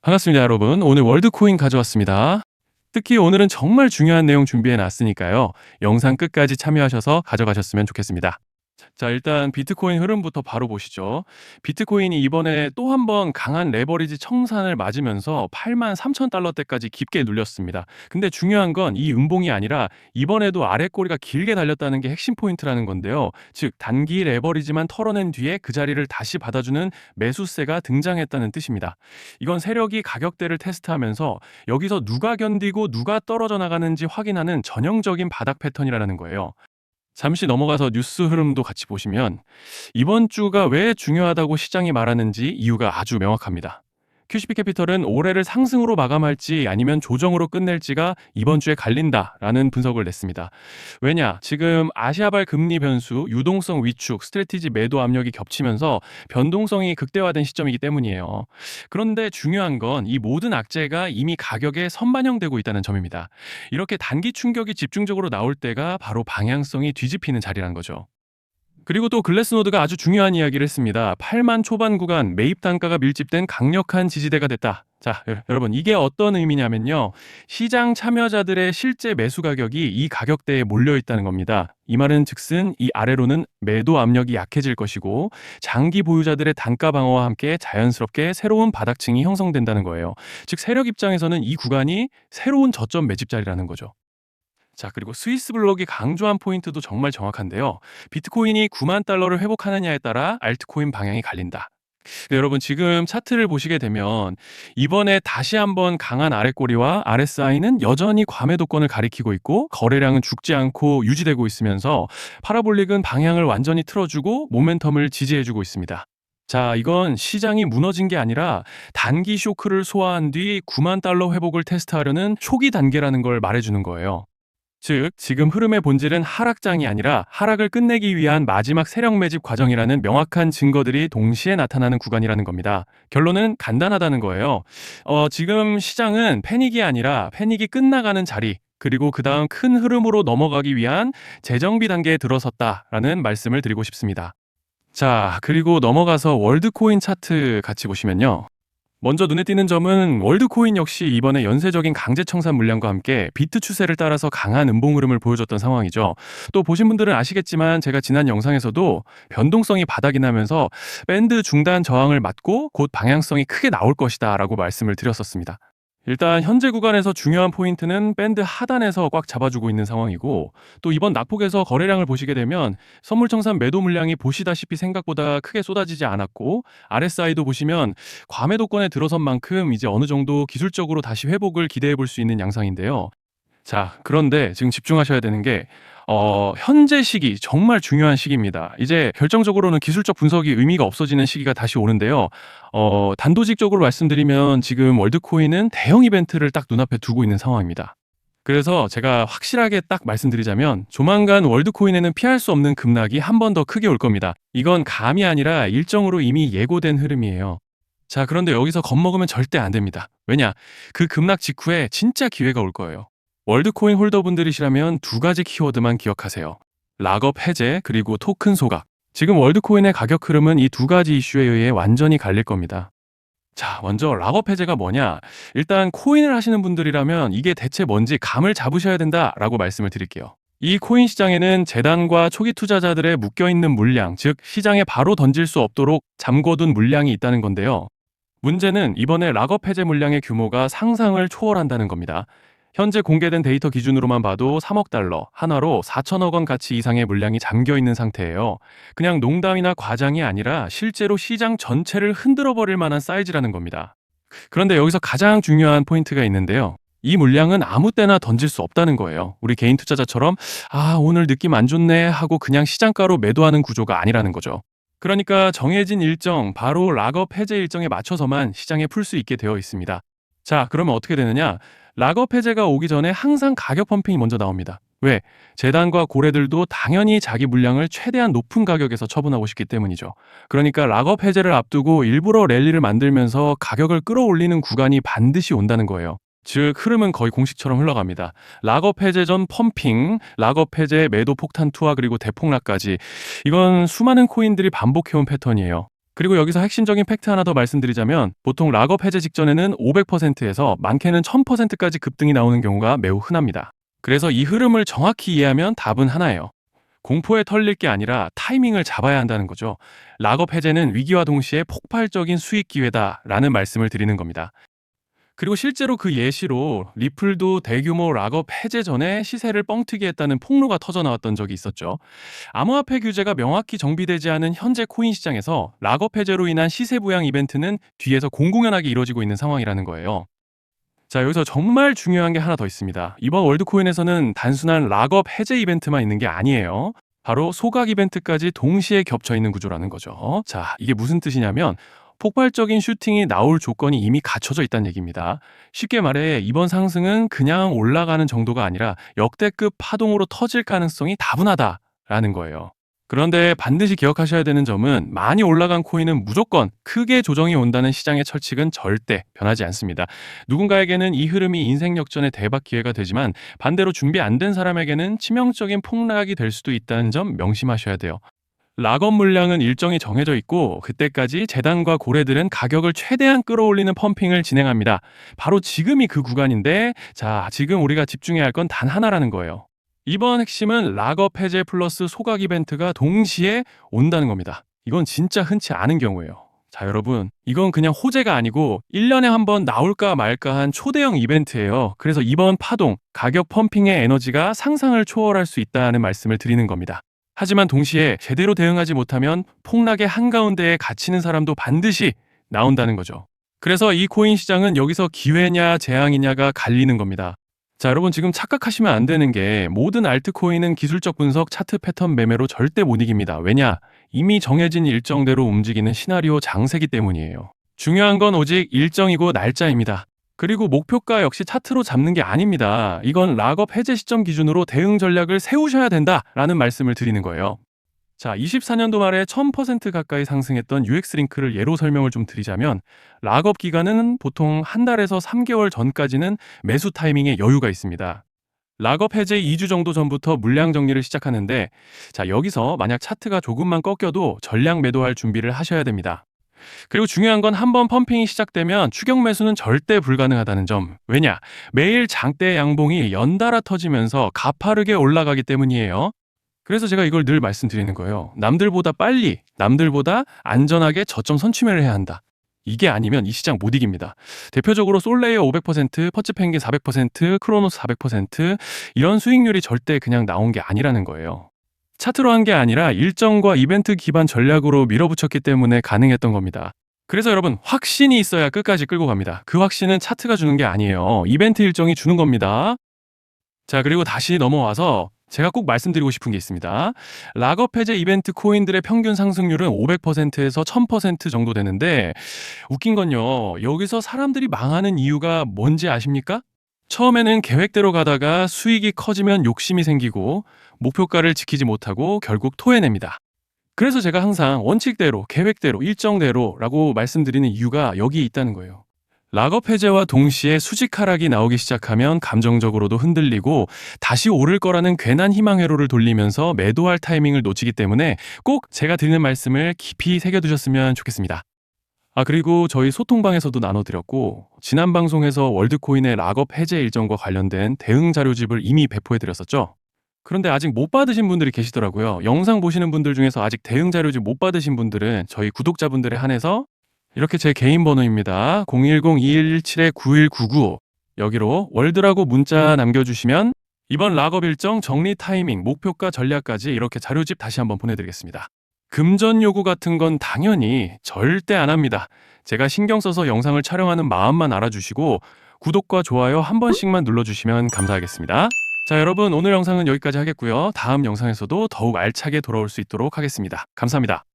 반갑습니다, 여러분. 오늘 월드코인 가져왔습니다. 특히 오늘은 정말 중요한 내용 준비해 놨으니까요. 영상 끝까지 참여하셔서 가져가셨으면 좋겠습니다. 자, 일단 비트코인 흐름부터 바로 보시죠. 비트코인이 이번에 또 한 번 강한 레버리지 청산을 맞으면서 83,000달러대까지 깊게 눌렸습니다. 근데 중요한 건 이 음봉이 아니라 이번에도 아래 꼬리가 길게 달렸다는 게 핵심 포인트라는 건데요. 즉, 단기 레버리지만 털어낸 뒤에 그 자리를 다시 받아주는 매수세가 등장했다는 뜻입니다. 이건 세력이 가격대를 테스트하면서 여기서 누가 견디고 누가 떨어져 나가는지 확인하는 전형적인 바닥 패턴이라는 거예요. 잠시 넘어가서 뉴스 흐름도 같이 보시면 이번 주가 왜 중요하다고 시장이 말하는지 이유가 아주 명확합니다. QCP 캐피털은 올해를 상승으로 마감할지 아니면 조정으로 끝낼지가 이번 주에 갈린다라는 분석을 냈습니다. 왜냐? 지금 아시아발 금리 변수, 유동성 위축, 스트래티지 매도 압력이 겹치면서 변동성이 극대화된 시점이기 때문이에요. 그런데 중요한 건 이 모든 악재가 이미 가격에 선반영되고 있다는 점입니다. 이렇게 단기 충격이 집중적으로 나올 때가 바로 방향성이 뒤집히는 자리라는 거죠. 그리고 또 글래스노드가 아주 중요한 이야기를 했습니다. 8만 초반 구간 매입 단가가 밀집된 강력한 지지대가 됐다. 자, 여러분 이게 어떤 의미냐면요. 시장 참여자들의 실제 매수 가격이 이 가격대에 몰려 있다는 겁니다. 이 말은 즉슨 이 아래로는 매도 압력이 약해질 것이고 장기 보유자들의 단가 방어와 함께 자연스럽게 새로운 바닥층이 형성된다는 거예요. 즉 세력 입장에서는 이 구간이 새로운 저점 매집 자리라는 거죠. 자, 그리고 스위스 블록이 강조한 포인트도 정말 정확한데요. 비트코인이 9만 달러를 회복하느냐에 따라 알트코인 방향이 갈린다. 근데 여러분 지금 차트를 보시게 되면 이번에 다시 한번 강한 아랫꼬리와 RSI는 여전히 과매도권을 가리키고 있고 거래량은 죽지 않고 유지되고 있으면서 파라볼릭은 방향을 완전히 틀어주고 모멘텀을 지지해주고 있습니다. 자, 이건 시장이 무너진 게 아니라 단기 쇼크를 소화한 뒤 9만 달러 회복을 테스트하려는 초기 단계라는 걸 말해주는 거예요. 즉, 지금 흐름의 본질은 하락장이 아니라 하락을 끝내기 위한 마지막 세력 매집 과정이라는 명확한 증거들이 동시에 나타나는 구간이라는 겁니다. 결론은 간단하다는 거예요. 지금 시장은 패닉이 아니라 패닉이 끝나가는 자리, 그리고 그 다음 큰 흐름으로 넘어가기 위한 재정비 단계에 들어섰다라는 말씀을 드리고 싶습니다. 자, 그리고 넘어가서 월드코인 차트 같이 보시면요. 먼저 눈에 띄는 점은 월드코인 역시 이번에 연쇄적인 강제 청산 물량과 함께 비트 추세를 따라서 강한 음봉 흐름을 보여줬던 상황이죠. 또 보신 분들은 아시겠지만 제가 지난 영상에서도 변동성이 바닥이 나면서 밴드 중단 저항을 맞고 곧 방향성이 크게 나올 것이다 라고 말씀을 드렸었습니다. 일단 현재 구간에서 중요한 포인트는 밴드 하단에서 꽉 잡아주고 있는 상황이고 또 이번 낙폭에서 거래량을 보시게 되면 선물청산 매도 물량이 보시다시피 생각보다 크게 쏟아지지 않았고 RSI도 보시면 과매도권에 들어선 만큼 이제 어느 정도 기술적으로 다시 회복을 기대해 볼 수 있는 양상인데요. 자, 그런데 지금 집중하셔야 되는 게 현재 시기 정말 중요한 시기입니다. 이제 결정적으로는 기술적 분석이 의미가 없어지는 시기가 다시 오는데요. 단도직적으로 말씀드리면 지금 월드코인은 대형 이벤트를 딱 눈앞에 두고 있는 상황입니다. 그래서 제가 확실하게 딱 말씀드리자면 조만간 월드코인에는 피할 수 없는 급락이 한 번 더 크게 올 겁니다. 이건 감이 아니라 일정으로 이미 예고된 흐름이에요. 자, 그런데 여기서 겁먹으면 절대 안 됩니다. 왜냐? 그 급락 직후에 진짜 기회가 올 거예요. 월드코인 홀더분들이시라면 두 가지 키워드만 기억하세요. 락업 해제 그리고 토큰 소각. 지금 월드코인의 가격 흐름은 이 두 가지 이슈에 의해 완전히 갈릴 겁니다. 자, 먼저 락업 해제가 뭐냐? 일단 코인을 하시는 분들이라면 이게 대체 뭔지 감을 잡으셔야 된다라고 말씀을 드릴게요. 이 코인 시장에는 재단과 초기 투자자들의 묶여있는 물량, 즉 시장에 바로 던질 수 없도록 잠궈둔 물량이 있다는 건데요. 문제는 이번에 락업 해제 물량의 규모가 상상을 초월한다는 겁니다. 현재 공개된 데이터 기준으로만 봐도 3억 달러, 한화로 4천억 원 가치 이상의 물량이 잠겨 있는 상태예요. 그냥 농담이나 과장이 아니라 실제로 시장 전체를 흔들어 버릴 만한 사이즈라는 겁니다. 그런데 여기서 가장 중요한 포인트가 있는데요. 이 물량은 아무 때나 던질 수 없다는 거예요. 우리 개인 투자자처럼 오늘 느낌 안 좋네 하고 그냥 시장가로 매도하는 구조가 아니라는 거죠. 그러니까 정해진 일정, 바로 락업 해제 일정에 맞춰서만 시장에 풀 수 있게 되어 있습니다. 자, 그러면 어떻게 되느냐? 락업 해제가 오기 전에 항상 가격 펌핑이 먼저 나옵니다. 왜? 재단과 고래들도 당연히 자기 물량을 최대한 높은 가격에서 처분하고 싶기 때문이죠. 그러니까 락업 해제를 앞두고 일부러 랠리를 만들면서 가격을 끌어올리는 구간이 반드시 온다는 거예요. 즉 흐름은 거의 공식처럼 흘러갑니다. 락업 해제 전 펌핑, 락업 해제 매도 폭탄 투하 그리고 대폭락까지 이건 수많은 코인들이 반복해온 패턴이에요. 그리고 여기서 핵심적인 팩트 하나 더 말씀드리자면 보통 락업 해제 직전에는 500%에서 많게는 1000%까지 급등이 나오는 경우가 매우 흔합니다. 그래서 이 흐름을 정확히 이해하면 답은 하나예요. 공포에 털릴 게 아니라 타이밍을 잡아야 한다는 거죠. 락업 해제는 위기와 동시에 폭발적인 수익 기회다라는 말씀을 드리는 겁니다. 그리고 실제로 그 예시로 리플도 대규모 락업 해제 전에 시세를 뻥튀기 했다는 폭로가 터져 나왔던 적이 있었죠. 암호화폐 규제가 명확히 정비되지 않은 현재 코인 시장에서 락업 해제로 인한 시세 부양 이벤트는 뒤에서 공공연하게 이루어지고 있는 상황이라는 거예요. 자, 여기서 정말 중요한 게 하나 더 있습니다. 이번 월드코인에서는 단순한 락업 해제 이벤트만 있는 게 아니에요. 바로 소각 이벤트까지 동시에 겹쳐 있는 구조라는 거죠. 자, 이게 무슨 뜻이냐면 폭발적인 슈팅이 나올 조건이 이미 갖춰져 있다는 얘기입니다. 쉽게 말해 이번 상승은 그냥 올라가는 정도가 아니라 역대급 파동으로 터질 가능성이 다분하다라는 거예요. 그런데 반드시 기억하셔야 되는 점은 많이 올라간 코인은 무조건 크게 조정이 온다는 시장의 철칙은 절대 변하지 않습니다. 누군가에게는 이 흐름이 인생 역전의 대박 기회가 되지만 반대로 준비 안 된 사람에게는 치명적인 폭락이 될 수도 있다는 점 명심하셔야 돼요. 락업 물량은 일정이 정해져 있고 그때까지 재단과 고래들은 가격을 최대한 끌어올리는 펌핑을 진행합니다. 바로 지금이 그 구간인데 자, 지금 우리가 집중해야 할 건 단 하나라는 거예요. 이번 핵심은 락업 해제 플러스 소각 이벤트가 동시에 온다는 겁니다. 이건 진짜 흔치 않은 경우예요. 자, 여러분, 이건 그냥 호재가 아니고 1년에 한 번 나올까 말까 한 초대형 이벤트예요. 그래서 이번 파동, 가격 펌핑의 에너지가 상상을 초월할 수 있다는 말씀을 드리는 겁니다. 하지만 동시에 제대로 대응하지 못하면 폭락의 한가운데에 갇히는 사람도 반드시 나온다는 거죠. 그래서 이 코인 시장은 여기서 기회냐 재앙이냐가 갈리는 겁니다. 자, 여러분 지금 착각하시면 안 되는 게 모든 알트코인은 기술적 분석, 차트 패턴 매매로 절대 못 이깁니다. 왜냐? 이미 정해진 일정대로 움직이는 시나리오 장세기 때문이에요. 중요한 건 오직 일정이고 날짜입니다. 그리고 목표가 역시 차트로 잡는 게 아닙니다. 이건 락업 해제 시점 기준으로 대응 전략을 세우셔야 된다라는 말씀을 드리는 거예요. 자, 24년도 말에 1000% 가까이 상승했던 UX링크를 예로 설명을 좀 드리자면 락업 기간은 보통 한 달에서 3개월 전까지는 매수 타이밍에 여유가 있습니다. 락업 해제 2주 정도 전부터 물량 정리를 시작하는데 자, 여기서 만약 차트가 조금만 꺾여도 전량 매도할 준비를 하셔야 됩니다. 그리고 중요한 건 한번 펌핑이 시작되면 추격 매수는 절대 불가능하다는 점. 왜냐? 매일 장대 양봉이 연달아 터지면서 가파르게 올라가기 때문이에요. 그래서 제가 이걸 늘 말씀드리는 거예요. 남들보다 빨리, 남들보다 안전하게 저점 선취매를 해야 한다. 이게 아니면 이 시장 못 이깁니다. 대표적으로 솔레이어 500%, 퍼츠펭귄 400%, 크로노스 400% 이런 수익률이 절대 그냥 나온 게 아니라는 거예요. 차트로 한 게 아니라 일정과 이벤트 기반 전략으로 밀어붙였기 때문에 가능했던 겁니다. 그래서 여러분 확신이 있어야 끝까지 끌고 갑니다. 그 확신은 차트가 주는 게 아니에요. 이벤트 일정이 주는 겁니다. 자, 그리고 다시 넘어와서 제가 꼭 말씀드리고 싶은 게 있습니다. 락업 해제 이벤트 코인들의 평균 상승률은 500%에서 1000% 정도 되는데 웃긴 건요. 여기서 사람들이 망하는 이유가 뭔지 아십니까? 처음에는 계획대로 가다가 수익이 커지면 욕심이 생기고 목표가를 지키지 못하고 결국 토해냅니다. 그래서 제가 항상 원칙대로, 계획대로, 일정대로라고 말씀드리는 이유가 여기 있다는 거예요. 락업 해제와 동시에 수직 하락이 나오기 시작하면 감정적으로도 흔들리고 다시 오를 거라는 괜한 희망 회로를 돌리면서 매도할 타이밍을 놓치기 때문에 꼭 제가 드리는 말씀을 깊이 새겨두셨으면 좋겠습니다. 그리고 저희 소통방에서도 나눠드렸고 지난 방송에서 월드코인의 락업 해제 일정과 관련된 대응 자료집을 이미 배포해드렸었죠. 그런데 아직 못 받으신 분들이 계시더라고요. 영상 보시는 분들 중에서 아직 대응 자료집 못 받으신 분들은 저희 구독자분들에 한해서 이렇게 제 개인 번호입니다. 010-2117-9199 여기로 월드라고 문자 남겨주시면 이번 락업 일정 정리 타이밍, 목표가 전략까지 이렇게 자료집 다시 한번 보내드리겠습니다. 금전 요구 같은 건 당연히 절대 안 합니다. 제가 신경 써서 영상을 촬영하는 마음만 알아주시고 구독과 좋아요 한 번씩만 눌러주시면 감사하겠습니다. 자, 여러분 오늘 영상은 여기까지 하겠고요. 다음 영상에서도 더욱 알차게 돌아올 수 있도록 하겠습니다. 감사합니다.